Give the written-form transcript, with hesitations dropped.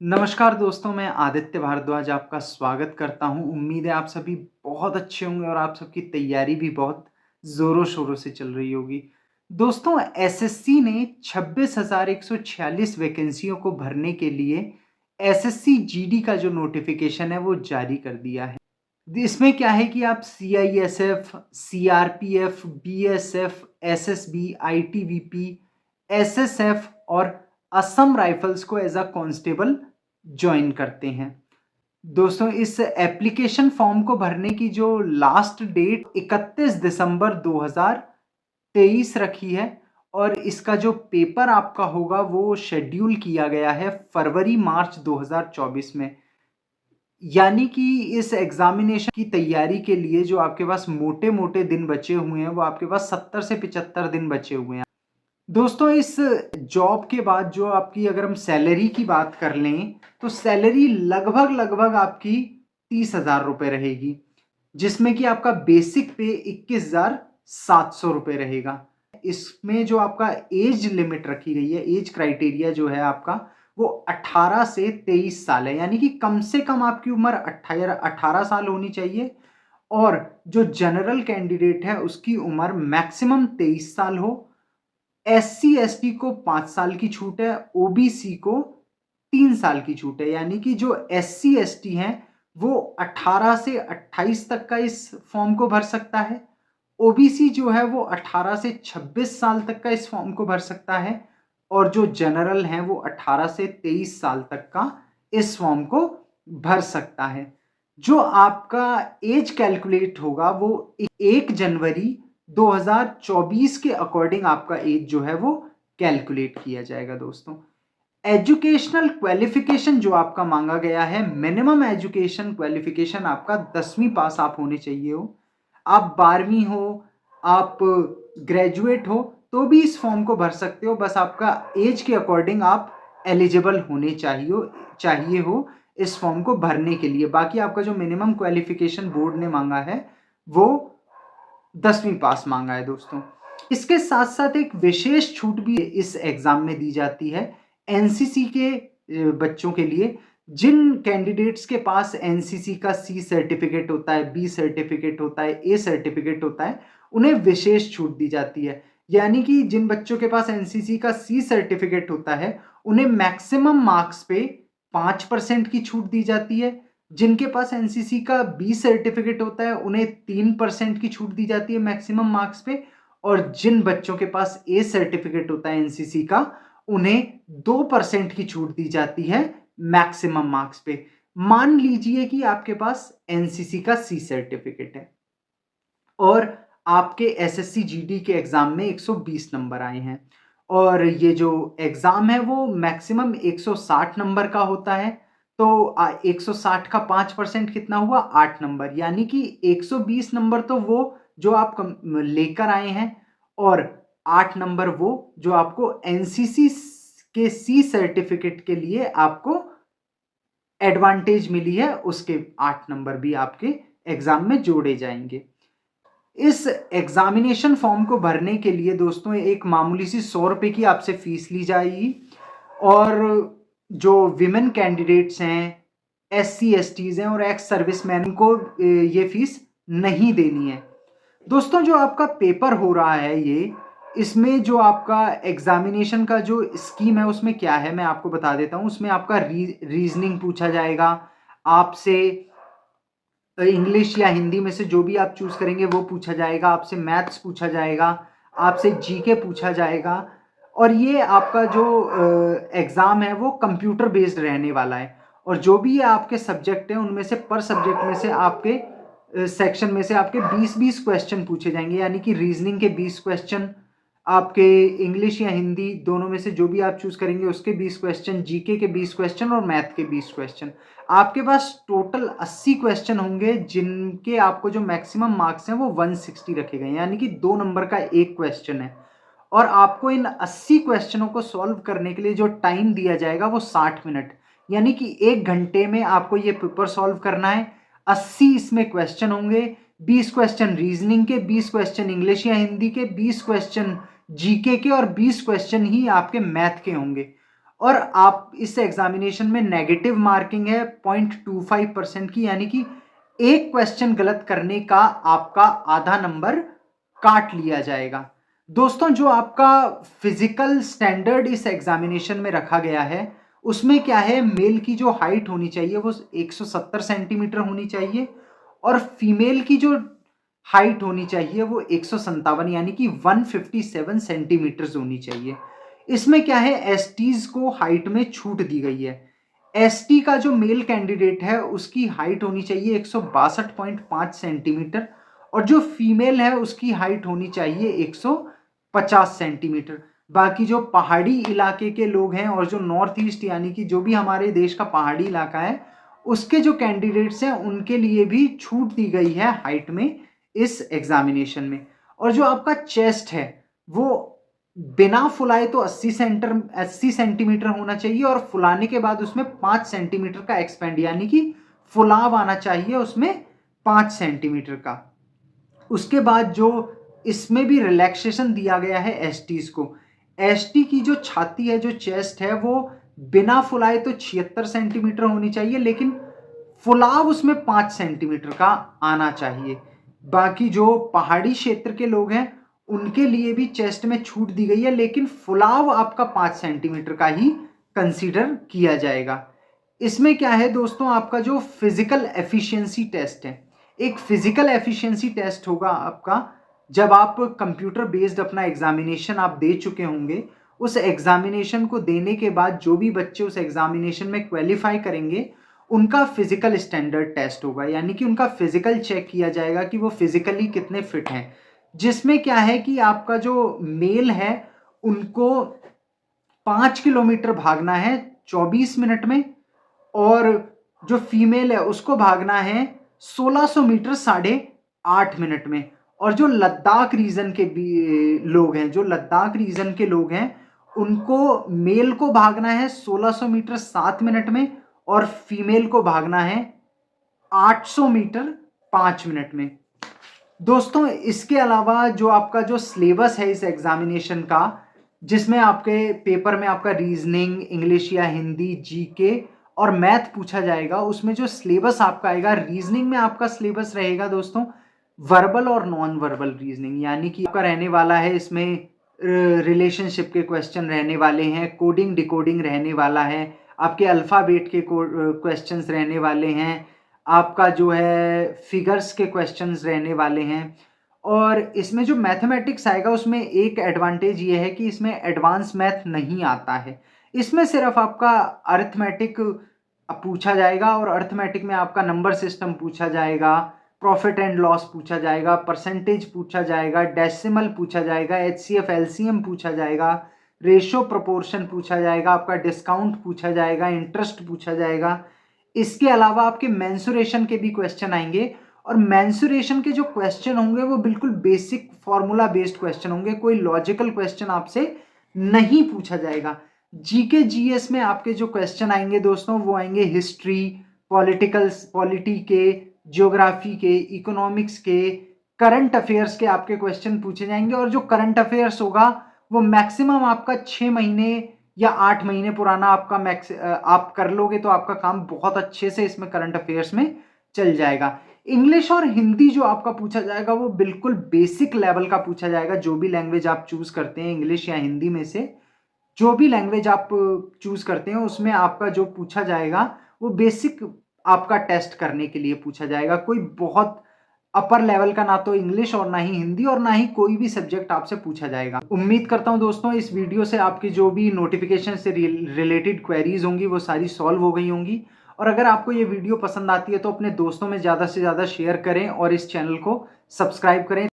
नमस्कार दोस्तों, मैं आदित्य भारद्वाज आपका स्वागत करता हूँ। उम्मीद है आप सभी बहुत अच्छे होंगे और आप सबकी तैयारी भी बहुत ज़ोरों-शोरों से चल रही होगी। दोस्तों, एसएससी ने 26,146 वैकेंसियों को भरने के लिए एसएससी जीडी का जो नोटिफ़िकेशन है वो जारी कर दिया है। इसमें क्या है कि आप CISF, CRPF, BSF, SSB, ITBP, SSF और असम राइफल्स को एज अ कांस्टेबल ज्वाइन करते हैं। दोस्तों, इस एप्लीकेशन फॉर्म को भरने की जो लास्ट डेट 31 दिसंबर 2023 रखी है और इसका जो पेपर आपका होगा वो शेड्यूल किया गया है फरवरी मार्च 2024 में। यानी कि इस एग्जामिनेशन की तैयारी के लिए जो आपके पास मोटे-मोटे दिन बचे हुए हैं, वो आपके पास 70 से 75 दिन बचे हुए हैं। दोस्तों, इस जॉब के बाद जो आपकी अगर हम सैलरी की बात कर लें, तो सैलरी लगभग आपकी 30,000 रुपए रहेगी, जिसमें कि आपका बेसिक पे 21,700 रुपए रहेगा। इसमें जो आपका एज लिमिट रखी गई है, एज क्राइटेरिया जो है आपका, वो 18 से 23 साल है, यानी कि कम से कम आपकी उम्र 18 साल होनी चाहिए और जो जनरल कैंडिडेट है उसकी उम्र मैक्सिमम 23 साल हो। एससी एसटी को 5 साल की छूट है, ओबीसी को 3 साल की छूट है, यानी कि जो एससी एसटी हैं वो 18 से 28 तक का इस फॉर्म को भर सकता है। ओबीसी जो है वो 18 से 26 साल तक का इस फॉर्म को भर सकता है और जो जनरल हैं वो 18 से 23 साल तक का इस फॉर्म को भर सकता है। जो आपका एज कैलकुलेट होगा वो 1 जनवरी 2024 के अकॉर्डिंग आपका एज जो है वो कैलकुलेट किया जाएगा। दोस्तों, एजुकेशनल क्वालिफिकेशन जो आपका मांगा गया है, मिनिमम एजुकेशन क्वालिफिकेशन आपका 10वीं पास आप होने चाहिए हो। आप 12वीं हो, आप ग्रेजुएट हो तो भी इस फॉर्म को भर सकते हो। बस आपका एज के अकॉर्डिंग आप एलिजिबल होने चाहिए हो इस फॉर्म को भरने के लिए। बाकी आपका जो मिनिमम क्वालिफिकेशन बोर्ड ने मांगा है वो 10वीं पास मांगा है। दोस्तों, इसके साथ साथ एक विशेष छूट भी इस एग्जाम में दी जाती है एनसीसी के बच्चों के लिए। जिन कैंडिडेट्स के पास एनसीसी का सी सर्टिफिकेट होता है, बी सर्टिफिकेट होता है, ए सर्टिफिकेट होता है, उन्हें विशेष छूट दी जाती है। यानी कि जिन बच्चों के पास एनसीसी का सी सर्टिफिकेट होता है उन्हें मैक्सिमम मार्क्स पे 5% की छूट दी जाती है। जिनके पास एनसीसी का बी सर्टिफिकेट होता है उन्हें 3% की छूट दी जाती है मैक्सिमम मार्क्स पे और जिन बच्चों के पास ए सर्टिफिकेट होता है एनसीसी का उन्हें 2% की छूट दी जाती है मैक्सिमम मार्क्स पे। मान लीजिए कि आपके पास एनसीसी का सी सर्टिफिकेट है और आपके एसएससी जीडी के एग्जाम में 120 नंबर आए हैं और ये जो एग्जाम है वो मैक्सिमम 160 नंबर का होता है। तो 160 का 5% कितना हुआ? 8 नंबर, यानी कि 120 नंबर तो वो जो आप लेकर आए हैं और 8 नंबर वो जो आपको एनसीसी के सी सर्टिफिकेट के लिए आपको एडवांटेज मिली है, उसके 8 नंबर भी आपके एग्जाम में जोड़े जाएंगे। इस एग्जामिनेशन फॉर्म को भरने के लिए दोस्तों एक मामूली सी 100 रुपए की आपसे फीस ली जाएगी और जो विमेन कैंडिडेट्स हैं, एससी एसटीज हैं और एक्स सर्विसमैन को ये फीस नहीं देनी है। दोस्तों, जो आपका पेपर हो रहा है ये, इसमें जो आपका एग्जामिनेशन का जो स्कीम है उसमें क्या है मैं आपको बता देता हूँ। उसमें आपका रीजनिंग पूछा जाएगा आपसे, इंग्लिश या हिंदी में से जो भी आप चूज करेंगे वो पूछा जाएगा आपसे, मैथ्स पूछा जाएगा आपसे, जीके पूछा जाएगा और ये आपका जो एग्जाम है वो कंप्यूटर बेस्ड रहने वाला है और जो भी आपके सब्जेक्ट हैं उनमें से पर सब्जेक्ट में से आपके सेक्शन में से आपके 20-20 क्वेश्चन पूछे जाएंगे, यानी कि रीजनिंग के 20 क्वेश्चन, आपके इंग्लिश या हिंदी दोनों में से जो भी आप चूज करेंगे उसके 20 क्वेश्चन, जीके के 20 क्वेश्चन और मैथ के 20 क्वेश्चन। आपके पास टोटल 80 क्वेश्चन होंगे जिनके आपको जो मैक्सिमम मार्क्स हैं वो 160 रखे गए, यानी कि 2 नंबर का एक क्वेश्चन है और आपको इन 80 क्वेश्चनों को सॉल्व करने के लिए जो टाइम दिया जाएगा वो 60 मिनट, यानी कि 1 घंटे में आपको ये पेपर सॉल्व करना है। 80 इसमें क्वेश्चन होंगे, 20 क्वेश्चन रीजनिंग के, 20 क्वेश्चन इंग्लिश या हिंदी के, 20 क्वेश्चन जीके के और 20 क्वेश्चन ही आपके मैथ के होंगे और आप इस एग्जामिनेशन में नेगेटिव मार्किंग है 0.25% की, यानी कि एक क्वेश्चन गलत करने का आपका आधा नंबर काट लिया जाएगा। दोस्तों, जो आपका फिजिकल स्टैंडर्ड इस एग्जामिनेशन में रखा गया है उसमें क्या है, मेल की जो हाइट होनी चाहिए वो 170 सेंटीमीटर होनी चाहिए और फीमेल की जो हाइट होनी चाहिए वो 157 यानी कि 157 सेंटीमीटर होनी चाहिए। इसमें क्या है, एसटीज को हाइट में छूट दी गई है। एसटी का जो मेल कैंडिडेट है उसकी हाइट होनी चाहिए 162.5 सेंटीमीटर और जो फीमेल है उसकी हाइट होनी चाहिए 150 सेंटीमीटर। बाकी जो पहाड़ी इलाके के लोग हैं और जो नॉर्थ ईस्ट यानी कि जो भी हमारे देश का पहाड़ी इलाका है उसके जो कैंडिडेट्स हैं उनके लिए भी छूट दी गई है हाइट में इस एग्जामिनेशन में। और जो आपका चेस्ट है वो बिना फुलाए तो 80 सेंटीमीटर होना चाहिए और फुलाने के बाद उसमें 5 सेंटीमीटर का एक्सपेंड यानी कि फुलाव आना चाहिए उसमें 5 सेंटीमीटर का। उसके बाद जो इसमें भी रिलैक्सेशन दिया गया है एसटीज को, एसटी की जो छाती है, जो चेस्ट है, वो बिना फुलाए तो 76 सेंटीमीटर होनी चाहिए लेकिन फुलाव उसमें 5 सेंटीमीटर का आना चाहिए। बाकी जो पहाड़ी क्षेत्र के लोग हैं उनके लिए भी चेस्ट में छूट दी गई है लेकिन फुलाव आपका 5 सेंटीमीटर का ही कंसीडर किया जाएगा। इसमें क्या है दोस्तों, आपका जो फिजिकल एफिशिएंसी टेस्ट है, एक फिजिकल एफिशिएंसी टेस्ट होगा आपका जब आप कंप्यूटर बेस्ड अपना एग्जामिनेशन आप दे चुके होंगे। उस एग्जामिनेशन को देने के बाद जो भी बच्चे उस एग्जामिनेशन में क्वालिफाई करेंगे उनका फिजिकल स्टैंडर्ड टेस्ट होगा, यानी कि उनका फिजिकल चेक किया जाएगा कि वो फिजिकली कितने फिट हैं। जिसमें क्या है कि आपका जो मेल है उनको 5 किलोमीटर भागना है 24 मिनट में और जो फीमेल है उसको भागना है 1600 मीटर 8.5 मिनट में। और जो लद्दाख रीजन के भी लोग हैं, जो लद्दाख रीजन के लोग हैं उनको मेल को भागना है 1600 मीटर 7 मिनट में और फीमेल को भागना है 800 मीटर 5 मिनट में। दोस्तों, इसके अलावा जो आपका जो सिलेबस है इस एग्जामिनेशन का, जिसमें आपके पेपर में आपका रीजनिंग, इंग्लिश या हिंदी, जीके और मैथ पूछा जाएगा, उसमें जो सिलेबस आपका आएगा, रीजनिंग में आपका सिलेबस रहेगा दोस्तों वर्बल और नॉन वर्बल रीजनिंग, यानी कि आपका रहने वाला है इसमें रिलेशनशिप के क्वेश्चन रहने वाले हैं, कोडिंग डिकोडिंग रहने वाला है, आपके अल्फ़ाबेट के क्वेश्चंस रहने वाले हैं, आपका जो है फिगर्स के क्वेश्चंस रहने वाले हैं। और इसमें जो मैथमेटिक्स आएगा उसमें एक एडवांटेज ये है कि इसमें एडवांस मैथ नहीं आता है। इसमें सिर्फ आपका अरिथमेटिक पूछा जाएगा और अरिथमेटिक में आपका नंबर सिस्टम पूछा जाएगा, प्रॉफिट एंड लॉस पूछा जाएगा, परसेंटेज पूछा जाएगा, डेसिमल पूछा जाएगा, एचसीएफ एलसीएम पूछा जाएगा, रेशो प्रोपोर्शन पूछा जाएगा, आपका डिस्काउंट पूछा जाएगा, इंटरेस्ट पूछा जाएगा। इसके अलावा आपके मेंसुरेशन के भी क्वेश्चन आएंगे और मेंसुरेशन के जो क्वेश्चन होंगे वो बिल्कुल बेसिक फॉर्मूला बेस्ड क्वेश्चन होंगे, कोई लॉजिकल क्वेश्चन आपसे नहीं पूछा जाएगा। जीके जीएस में आपके जो क्वेश्चन आएंगे दोस्तों वो आएंगे हिस्ट्री, पॉलिटी के, ज्योग्राफी के, इकोनॉमिक्स के, करंट अफेयर्स के आपके क्वेश्चन पूछे जाएंगे। और जो करंट अफेयर्स होगा वो मैक्सिमम आपका 6 महीने या 8 महीने पुराना आपका आप कर लोगे तो आपका काम बहुत अच्छे से इसमें करंट अफेयर्स में चल जाएगा। इंग्लिश और हिंदी जो आपका पूछा जाएगा वो बिल्कुल बेसिक लेवल का पूछा जाएगा। जो भी लैंग्वेज आप चूज करते हैं, इंग्लिश या हिंदी में से जो भी लैंग्वेज आप चूज करते हैं उसमें आपका जो पूछा जाएगा वो बेसिक आपका टेस्ट करने के लिए पूछा जाएगा। कोई बहुत अपर लेवल का ना तो इंग्लिश और ना ही हिंदी और ना ही कोई भी सब्जेक्ट आपसे पूछा जाएगा। उम्मीद करता हूं दोस्तों इस वीडियो से आपकी जो भी नोटिफिकेशन से रिलेटेड क्वेरीज होंगी वो सारी सॉल्व हो गई होंगी। और अगर आपको ये वीडियो पसंद आती है तो अपने दोस्तों में ज़्यादा से ज़्यादा शेयर करें और इस चैनल को सब्सक्राइब करें।